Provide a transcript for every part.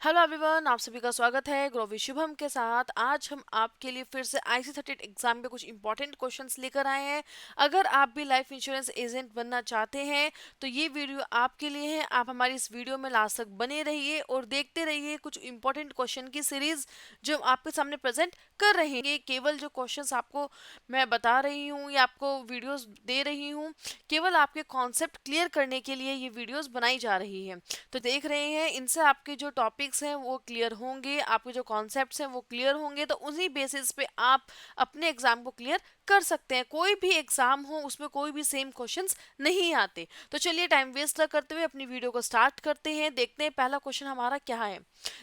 Hello everyone, आप सभी का स्वागत है ग्रोवी शुभम के साथ। आज हम आपके लिए फिर से IC30 एग्जाम के कुछ इंपॉर्टेंट क्वेश्चंस लेकर आए हैं। अगर आप भी लाइफ इंश्योरेंस एजेंट बनना चाहते हैं तो ये वीडियो आपके लिए है। आप हमारी इस वीडियो में लास्ट तक बने रहिए और देखते रहिए कुछ इंपॉर्टेंट क्वेश्चन की सीरीज जो हम आपके सामने प्रेजेंट कर रहेंगे। केवल जो क्वेश्चंस आपको मैं बता रही हूँ या आपको वीडियोस दे रही हूँ, केवल आपके कॉन्सेप्ट क्लियर करने के लिए ये वीडियोस बनाई जा रही है। तो देख रहे हैं, इनसे आपके जो टॉपिक्स हैं वो क्लियर होंगे, आपके जो कॉन्सेप्ट्स हैं वो क्लियर होंगे, तो उसी बेसिस पे आप अपने एग्जाम को क्लियर कर सकते हैं। कोई भी एग्जाम हो उसमें कोई भी सेम क्वेश्चंस नहीं आते। तो चलिए टाइम वेस्ट ना करते हुए अपनी वीडियो को स्टार्ट करते हैं। देखते हैं पहला क्वेश्चन हमारा क्या है।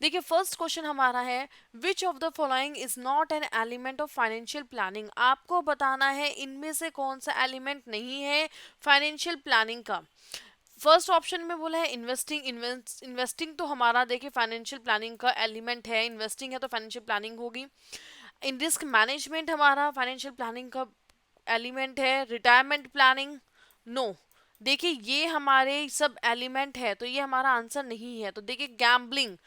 देखिए, फर्स्ट क्वेश्चन हमारा है, which of the following is not an element of financial planning. आपको बताना है इनमें से कौन सा एलिमेंट नहीं है फाइनेंशियल प्लानिंग का। फर्स्ट ऑप्शन में बोला है इन्वेस्टिंग। इन्वेस्टिंग तो हमारा देखिए फाइनेंशियल प्लानिंग का एलिमेंट है। इन्वेस्टिंग है तो फाइनेंशियल प्लानिंग होगी। इन रिस्क मैनेजमेंट हमारा फाइनेंशियल प्लानिंग का एलिमेंट है। Retirement planning, no. देखिए ये हमारे सब एलिमेंट है, तो ये हमारा आंसर नहीं है। तो देखिए gambling,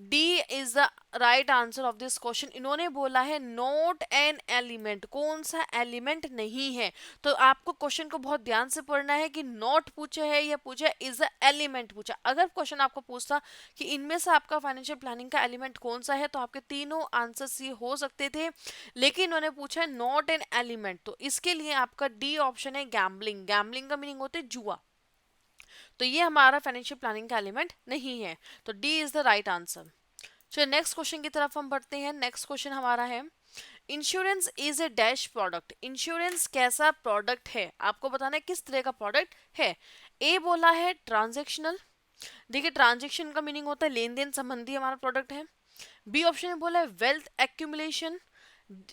D is the right answer of this question. इन्होंने बोला है नॉट एन एलिमेंट, कौन सा एलिमेंट नहीं है। तो आपको क्वेश्चन को बहुत ध्यान से पढ़ना है कि नॉट पूछा है या पूछा इज द एलिमेंट पूछा। अगर क्वेश्चन आपको पूछता कि इनमें से आपका फाइनेंशियल प्लानिंग का एलिमेंट कौन सा है, तो आपके तीनों आंसर्स ये हो सकते थे, लेकिन इन्होंने पूछा है नॉट एन एलिमेंट, तो इसके लिए आपका डी ऑप्शन है गैम्बलिंग। गैम्बलिंग का मीनिंग होता है जुआ, तो ये हमारा फाइनेंशियल प्लानिंग का एलिमेंट नहीं है। तो D is the right answer. चलिए नेक्स्ट क्वेश्चन की तरफ हम बढ़ते हैं। नेक्स्ट क्वेश्चन हमारा है, insurance is a dash product. Insurance कैसा प्रोडक्ट है, आपको बताना है किस तरह का प्रोडक्ट है। ए बोला है ट्रांजेक्शनल। देखिए ट्रांजेक्शन का मीनिंग होता है लेन देन संबंधी हमारा प्रोडक्ट है। बी ऑप्शन में बोला है वेल्थ एक्यूमुलेशन।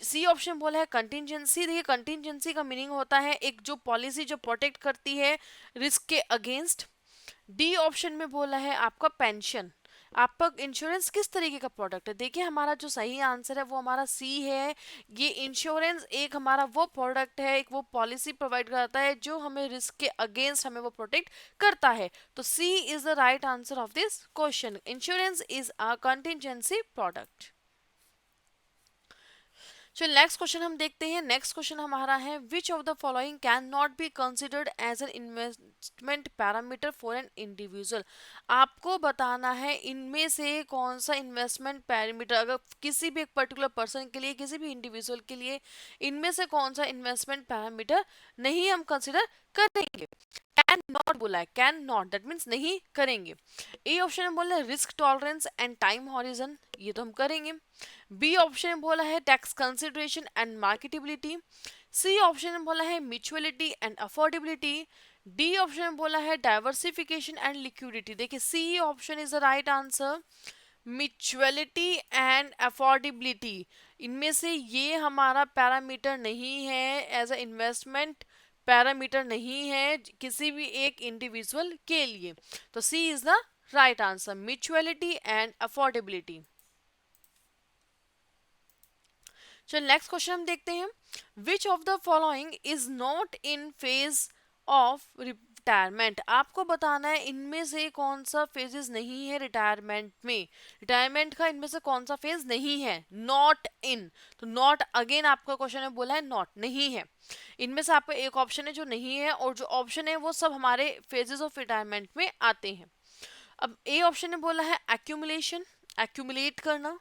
सी ऑप्शन में बोला है कंटिजेंसी। देखिए कंटिजेंसी का मीनिंग होता है एक जो पॉलिसी जो प्रोटेक्ट करती है रिस्क के अगेंस्ट। डी ऑप्शन में बोला है आपका पेंशन। आपका इंश्योरेंस किस तरीके का प्रोडक्ट है। देखिए हमारा जो सही आंसर है वो हमारा सी है। ये इंश्योरेंस एक हमारा वो प्रोडक्ट है, एक वो पॉलिसी प्रोवाइड करता है जो हमें रिस्क के अगेंस्ट हमें वो प्रोटेक्ट करता है। तो C is the right answer of this question. Insurance is a contingency product. चलो नेक्स्ट क्वेश्चन हम देखते हैं। नेक्स्ट क्वेश्चन हमारा है, which of the following can not be considered as an investment parameter for an individual. आपको बताना है इनमें से कौन सा इन्वेस्टमेंट पैरामीटर, अगर किसी भी एक पर्टिकुलर पर्सन के लिए, किसी भी इंडिविजुअल के लिए, इनमें से कौन सा इन्वेस्टमेंट पैरामीटर नहीं हम कंसिडर करेंगे। कैन नॉट बोला है, कैन नॉट दैट मीन्स नहीं करेंगे। ए ऑप्शन में बोला है risk tolerance and time horizon, ये तो हम करेंगे। बी ऑप्शन में बोला है tax consideration and marketability. C option में बोला है mutuality and affordability. D option में बोला है डाइवर्सिफिकेशन एंड लिक्विडिटी। देखिए C option is the right answer, mutuality and affordability. इनमें से ये हमारा पैरामीटर नहीं है, एज अ इन्वेस्टमेंट पैरामीटर नहीं है किसी भी एक इंडिविजुअल के लिए। तो C is the right answer, mutuality and affordability. चलो नेक्स्ट क्वेश्चन हम देखते हैं, which of the following is not in phase of retirement. आपको बताना है इनमें से कौन सा फेजेस नहीं है रिटायरमेंट में। रिटायरमेंट का इनमें से कौन सा फेज नहीं है, नॉट इन। तो नॉट अगेन आपका क्वेश्चन में बोला है नॉट, नहीं है। इनमें से आपका एक ऑप्शन है जो नहीं है, और जो ऑप्शन है वो सब हमारे फेजेस ऑफ रिटायरमेंट में आते हैं। अब ए ऑप्शन ने बोला है एक्यूमुलेशन, एक्यूमुलेट करना।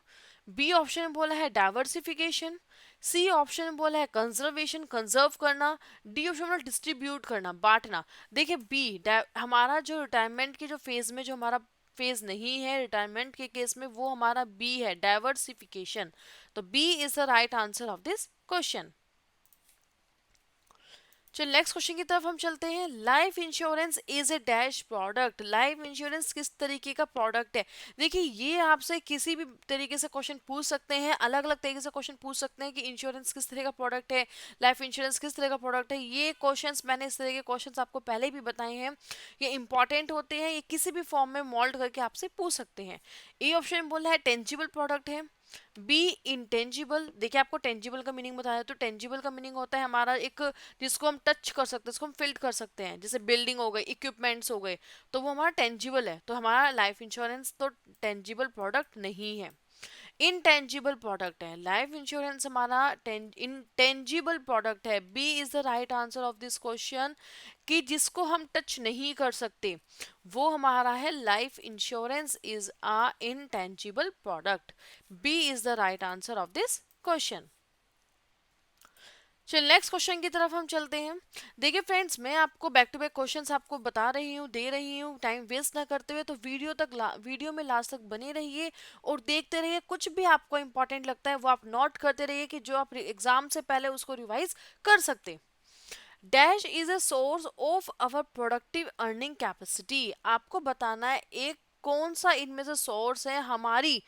बी ऑप्शन में बोला है डाइवर्सिफिकेशन। सी ऑप्शन में बोला है कंजर्वेशन, कंजर्व करना। डी ऑप्शन में डिस्ट्रीब्यूट करना, बांटना। देखिए बी हमारा जो रिटायरमेंट के जो फेज में जो हमारा फेज नहीं है रिटायरमेंट के केस में, वो हमारा बी है, डाइवर्सिफिकेशन। तो B is the right answer of this question. चलो नेक्स्ट क्वेश्चन की तरफ हम चलते हैं। Life insurance is a dash product. Life insurance किस तरीके का प्रोडक्ट है। देखिए ये आपसे किसी भी तरीके से क्वेश्चन पूछ सकते हैं, अलग अलग तरीके से क्वेश्चन पूछ सकते हैं कि इंश्योरेंस किस तरह का प्रोडक्ट है, लाइफ इंश्योरेंस किस तरह का प्रोडक्ट है। ये क्वेश्चंस मैंने इस तरह के क्वेश्चंस आपको पहले भी बताए हैं, ये इंपॉर्टेंट होते हैं, ये किसी भी फॉर्म में मोल्ड करके आपसे पूछ सकते हैं। ए ऑप्शन बोला है टेंजिबल प्रोडक्ट है। बी इंटेंजिबल, देखिए आपको टेंजिबल का मीनिंग बताया, तो टेंजिबल का मीनिंग होता है हमारा एक जिसको हम टच कर सकते हैं, जिसको हम फील कर सकते हैं, जैसे बिल्डिंग हो गई, इक्विपमेंट्स हो गए, तो वो हमारा टेंजिबल है। तो हमारा लाइफ इंश्योरेंस तो टेंजिबल प्रोडक्ट नहीं है, इनटेंजिबल प्रोडक्ट है। लाइफ इंश्योरेंस हमारा इनटेंजिबल प्रोडक्ट है। B is the right answer of this question, कि जिसको हम टच नहीं कर सकते वो हमारा है life insurance is a intangible product. B is the right answer of this question. चलिए नेक्स्ट क्वेश्चन की तरफ हम चलते हैं। देखिए फ्रेंड्स, मैं आपको बैक टू बैक क्वेश्चंस आपको बता रही हूँ, दे रही हूँ, टाइम वेस्ट ना करते हुए, तो वीडियो में लास्ट तक बने रहिए और देखते रहिए। कुछ भी आपको इंपॉर्टेंट लगता है वो आप नोट करते रहिए, कि जो आप एग्जाम से पहले उसको रिवाइज कर सकते। Dash is a source of our productive earning capacity. आपको बताना है एक कौन सा इनमें से सोर्स है हमारी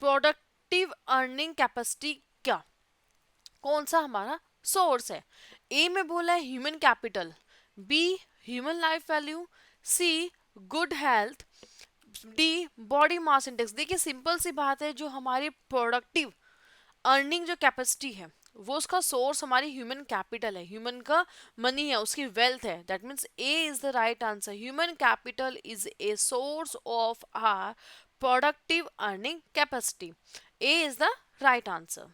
प्रोडक्टिव अर्निंग कैपेसिटी का, कौन सा हमारा सोर्स है। ए में बोला है human capital, B human life value, C good health, D body mass index. देखिए सिंपल सी बात है, जो हमारी प्रोडक्टिव अर्निंग जो कैपेसिटी है वो उसका सोर्स हमारी ह्यूमन कैपिटल है, ह्यूमन का मनी है, उसकी वेल्थ है। That means A is the right answer. Human capital is a source of our productive earning capacity. A is the right answer.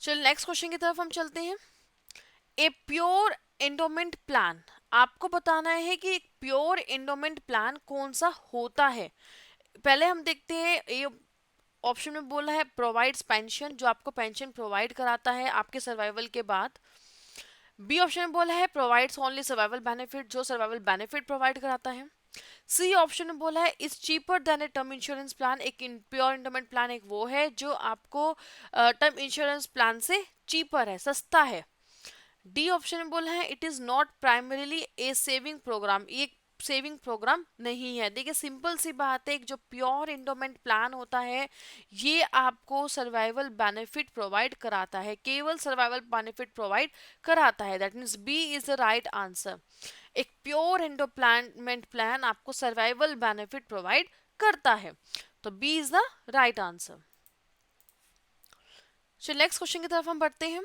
चलिए नेक्स्ट क्वेश्चन की तरफ हम चलते हैं। ए प्योर एंडोमेंट प्लान, आपको बताना है कि एक प्योर एंडोमेंट प्लान कौन सा होता है। पहले हम देखते हैं, ये ऑप्शन में बोला है प्रोवाइड्स पेंशन, जो आपको पेंशन प्रोवाइड कराता है आपके सर्वाइवल के बाद। बी ऑप्शन में बोला है प्रोवाइड्स ओनली सर्वाइवल बेनिफिट, जो सर्वाइवल बेनिफिट प्रोवाइड कराता है। सी ऑप्शन में बोला है is cheaper than a term insurance plan, एक प्योर एंडोमेंट प्लान एक वो है जो आपको टर्म इंश्योरेंस प्लान से चीपर है, सस्ता है। डी ऑप्शन में बोला है it is not primarily a saving program, ये सेविंग प्रोग्राम नहीं है। देखिए सिंपल सी बात है, एक जो प्योर एंडोमेंट प्लान होता है ये आपको सर्वाइवल बेनिफिट प्रोवाइड कराता है, केवल सर्वाइवल बेनिफिट प्रोवाइड कराता है। That means B is the right answer. एक प्योर एंडोमेंट प्लान आपको सर्वाइवल बेनिफिट प्रोवाइड करता है, तो B is the right answer. चलिए नेक्स्ट क्वेश्चन की तरफ हम बढ़ते हैं।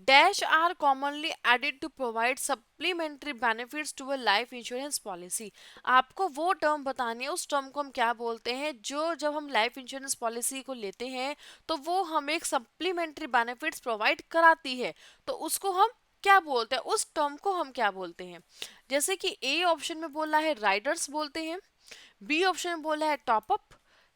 Dash are commonly added to provide supplementary benefits to a life insurance policy. आपको वो टर्म बतानी है, उस टर्म को हम क्या बोलते हैं, जो जब हम लाइफ इंश्योरेंस पॉलिसी को लेते हैं तो वो हमें एक सप्लीमेंट्री बेनिफिट्स प्रोवाइड कराती है, तो उसको हम क्या बोलते हैं, उस टर्म को हम क्या बोलते हैं। जैसे कि ए ऑप्शन में बोला है राइडर्स बोलते हैं, बी ऑप्शन में बोला है टॉप अप,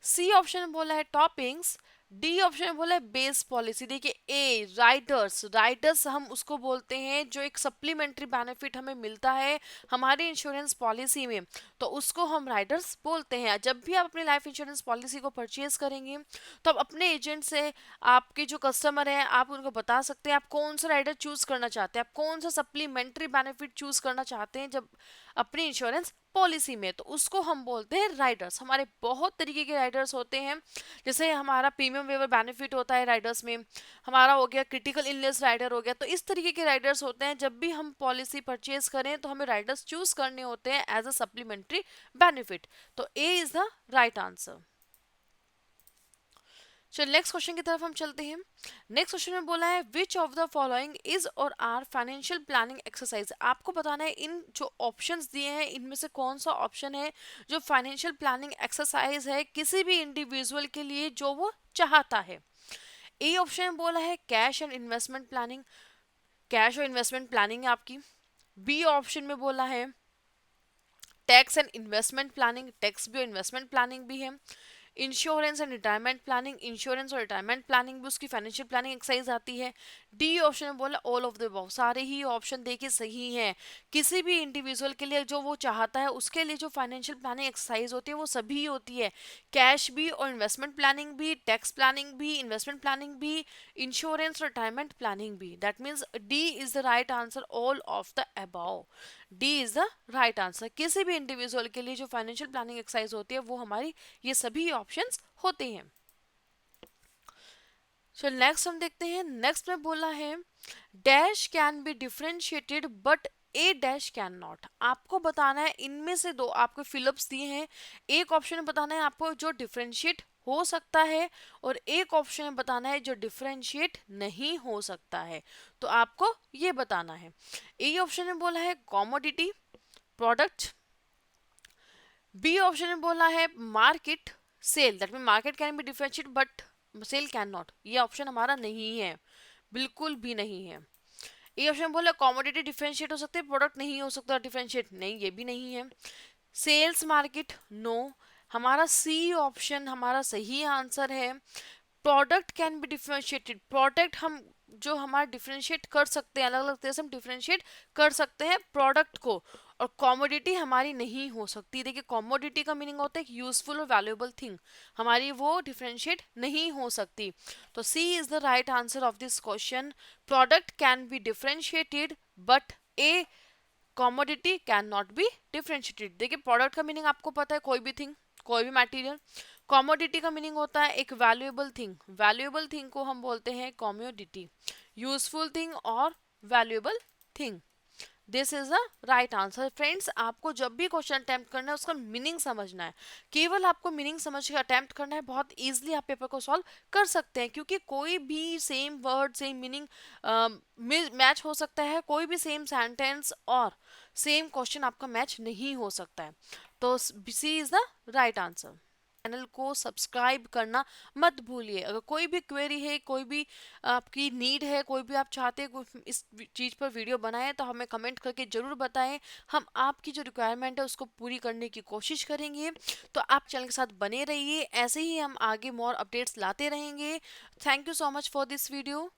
सी ऑप्शन में बोला है टॉपिंग्स, डी ऑप्शन में बोला है बेस पॉलिसी। देखिए ए राइडर्स, राइडर्स हम उसको बोलते हैं जो एक सप्लीमेंट्री बेनिफिट हमें मिलता है हमारी इंश्योरेंस पॉलिसी में, तो उसको हम राइडर्स बोलते हैं। जब भी आप अपनी लाइफ इंश्योरेंस पॉलिसी को परचेज करेंगे तो आप अपने एजेंट से, आपके जो कस्टमर हैं, आप उनको बता सकते हैं आप कौन सा राइडर चूज करना चाहते हैं, आप कौन सा सप्लीमेंट्री बेनिफिट चूज करना चाहते हैं जब अपनी इंश्योरेंस पॉलिसी में, तो उसको हम बोलते हैं राइडर्स। हमारे बहुत तरीके के राइडर्स होते हैं, जैसे हमारा प्रीमियम वेवर बेनिफिट होता है राइडर्स में, हमारा हो गया क्रिटिकल इलनेस राइडर हो गया, तो इस तरीके के राइडर्स होते हैं। जब भी हम पॉलिसी परचेज करें तो हमें राइडर्स चूज करने होते हैं एज अ सप्लीमेंट्री बेनिफिट, तो ए इज द राइट आंसर। चलिए नेक्स्ट क्वेश्चन की तरफ हम चलते हैं। नेक्स्ट क्वेश्चन में बोला है which of the following is और आर फाइनेंशियल प्लानिंग एक्सरसाइज। आपको बताना है इन जो ऑप्शंस दिए हैं इनमें से कौन सा ऑप्शन है जो फाइनेंशियल प्लानिंग एक्सरसाइज है किसी भी इंडिविजुअल के लिए जो वो चाहता है। ए ऑप्शन में बोला है cash and investment planning, cash और इन्वेस्टमेंट प्लानिंग आपकी। बी ऑप्शन में बोला है tax and investment planning, tax भी और इन्वेस्टमेंट प्लानिंग भी है। Insurance and retirement planning, insurance और रिटायरमेंट प्लानिंग भी उसकी फाइनेंशियल प्लानिंग एक्सरसाइज आती है। डी ऑप्शन में बोला ऑल ऑफ द अबव, सारे ही ऑप्शन देखिए सही हैं। किसी भी इंडिविजुअल के लिए जो वो चाहता है उसके लिए जो फाइनेंशियल प्लानिंग एक्सरसाइज होती है वो सभी होती है, कैश भी और इन्वेस्टमेंट प्लानिंग भी, टैक्स प्लानिंग भी, इन्वेस्टमेंट प्लानिंग भी, इंश्योरेंस और रिटायरमेंट प्लानिंग भी। That means D is the right answer, all of the above. D is the right answer. किसी भी इंडिविजुअल के लिए जो फाइनेंशियल प्लानिंग एक्सरसाइज होती है वो हमारी ये सभी ऑप्शंस होते हैं। चलो नेक्स्ट हम देखते हैं। नेक्स्ट में बोला है dash can be differentiated but A dash can not. आपको बताना है इनमें से दो, आपको फिलअप्स दिए हैं, एक ऑप्शन में बताना है आपको जो डिफरेंशिएट हो सकता है और एक ऑप्शन में बताना है जो डिफरेंशिएट नहीं हो सकता है। तो आपको ये बताना है। ए ऑप्शन में बोला है कॉमोडिटी, प्रोडक्ट। बी ऑप्शन में बोला है market, sale. That mean market can be differentiate but sale can not. ये ऑप्शन हमारा नहीं है, बिल्कुल भी नहीं है। ए ऑप्शन में बोला कॉमोडिटी डिफरेंशिएट हो सकते हैं, प्रोडक्ट नहीं हो सकता डिफरेंशिएट, नहीं ये भी नहीं है। Sales market, no. हमारा सी ऑप्शन हमारा सही आंसर है। Product can be differentiated, product हम जो हमारा डिफरेंशिएट कर सकते हैं, अलग अलग तरह से हम डिफरेंशिएट कर सकते हैं प्रोडक्ट को। और कॉमोडिटी हमारी नहीं हो सकती। देखिए कॉमोडिटी का मीनिंग होता है यूजफुल और वैल्यूएबल थिंग, हमारी वो डिफरेंशिएट नहीं हो सकती। तो C is the right answer of this question. Product can be differentiated but a commodity can not be differentiated. देखिए प्रोडक्ट का मीनिंग आपको पता है, कोई भी थिंग, कोई भी मटेरियल। कॉमोडिटी का मीनिंग होता है एक वैल्यूएबल थिंग, वैल्यूएबल थिंग को हम बोलते हैं कॉमोडिटी। यूजफुल थिंग और valuable thing, this is the right answer. Friends, आपको जब भी क्वेश्चन अटेम्प्ट करना है उसका मीनिंग समझना है, केवल आपको मीनिंग समझ के अटेम्प्ट करना है। बहुत इजीली आप पेपर को सॉल्व कर सकते हैं, क्योंकि कोई भी same word same meaning match हो सकता है, कोई भी सेम सेंटेंस और सेम क्वेश्चन आपका मैच नहीं हो सकता है। तो C is the right answer. Channel को सब्सक्राइब करना मत भूलिए। अगर कोई भी क्वेरी है, कोई भी आपकी नीड है, कोई भी आप चाहते हैं इस चीज़ पर वीडियो बनाएं, तो हमें कमेंट करके ज़रूर बताएं। हम आपकी जो रिक्वायरमेंट है उसको पूरी करने की कोशिश करेंगे। तो आप चैनल के साथ बने रहिए, ऐसे ही हम आगे मोर अपडेट्स लाते रहेंगे। Thank you so much for this video.